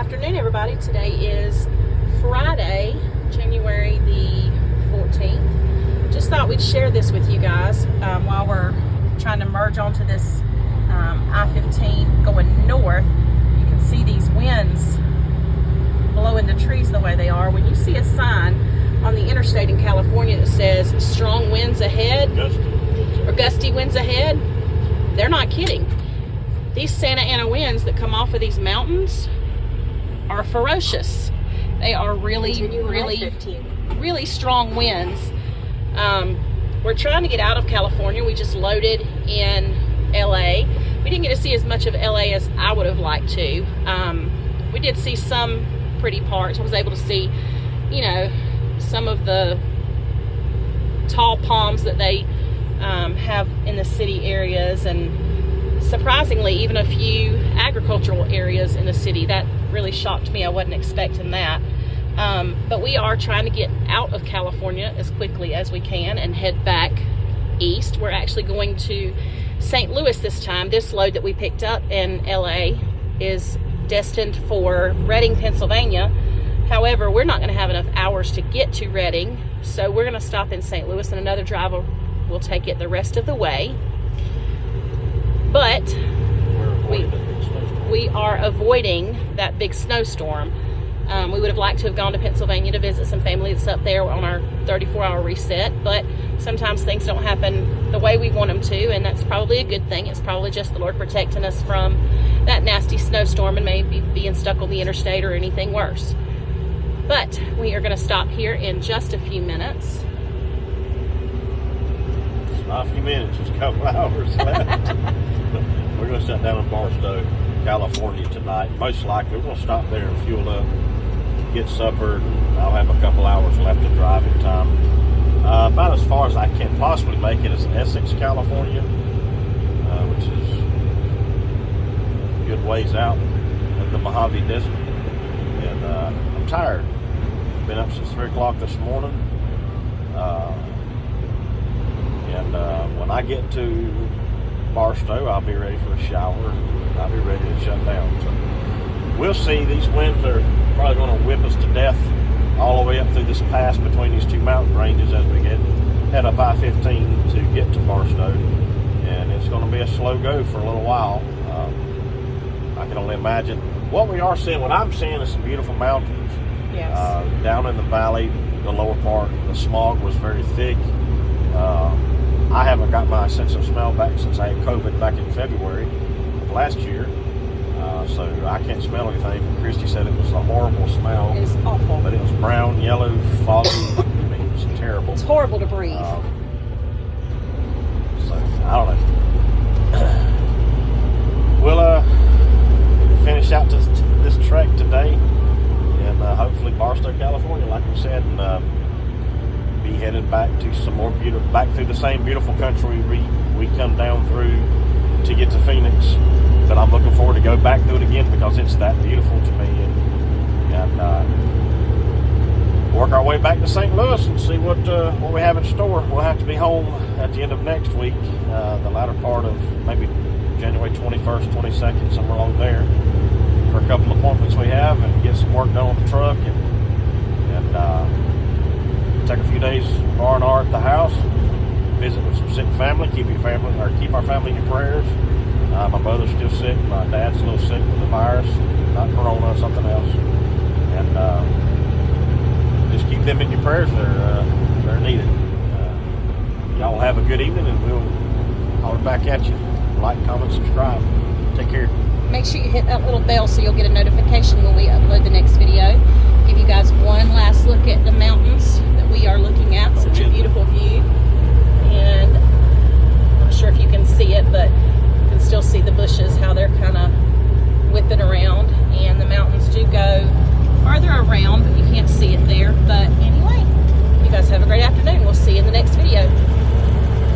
afternoon, everybody. Today is Friday, January the 14th. Just thought we'd share this with you guys while we're trying to merge onto this I-15 going north. You can see these winds blowing the trees the way they are. When you see a sign on the interstate in California that says strong winds ahead or gusty winds ahead, they're not kidding. These Santa Ana winds that come off of these mountains are ferocious. They are really strong winds. We're trying to get out of California. We just loaded in LA. We didn't get to see as much of LA as I would have liked to. We did see some pretty parts. I was able to see, you know, some of the tall palms that they have in the city areas, and surprisingly even a few agricultural areas in the city. That really shocked me. I wasn't expecting that. But we are trying to get out of California as quickly as we can and head back east. We're actually going to St. Louis this time. This load that we picked up in LA is destined for Reading, Pennsylvania. However, we're not going to have enough hours to get to Reading, so we're going to stop in St. Louis, and another driver will take it the rest of the way. But we are avoiding that big snowstorm. We would have liked to have gone to Pennsylvania to visit some family that's up there on our 34-hour reset, but sometimes things don't happen the way we want them to, and that's probably a good thing. It's probably just the Lord protecting us from that nasty snowstorm and maybe being stuck on the interstate or anything worse. But we are going to stop here in just a few minutes. It's not a few minutes, it's a couple hours left. We're going to sit down in Barstow, California tonight. Most likely we're going to stop there and fuel up, get supper, and I'll have a couple hours left of driving time. About as far as I can possibly make it is Essex, California, which is a good ways out in the Mojave Desert. And I'm tired. Been up since 3 o'clock this morning. When I get to Barstow, I'll be ready for a shower. I'll be ready to shut down. So we'll see. These winds are probably going to whip us to death all the way up through this pass between these two mountain ranges as we head up I-15 to get to Barstow. And it's going to be a slow go for a little while. I can only imagine. What we are seeing, what I'm seeing is some beautiful mountains. Yes. Down in the valley, the lower part, the smog was very thick. I haven't got my sense of smell back since I had COVID back in February of last year. So I can't smell anything. Christy said it was a horrible smell. It is awful. But it was brown, yellow, foggy. I mean, it was terrible. It's horrible to breathe. So, I don't know. We'll finish out this trek today. And hopefully Barstow, California, like we said, and be headed back to some more back through the same beautiful country we come down through to get to Phoenix. But I'm looking forward to go back through it again because it's that beautiful to me, and work our way back to St. Louis and see what we have in store. We'll have to be home at the end of next week, the latter part of maybe January 21st, 22nd, somewhere along there, for a couple of appointments we have, and get some work done on the truck, and take a few days R&R at the house, visit with some sick family, keep our family in your prayers. My brother's still sick, my dad's a little sick with the virus, not corona, something else, and just keep them in your prayers. They're needed. Y'all have a good evening, and we'll holler back at you. Like, comment, subscribe. Take care. Make sure you hit that little bell so you'll get a notification when we upload the next video. Give you guys one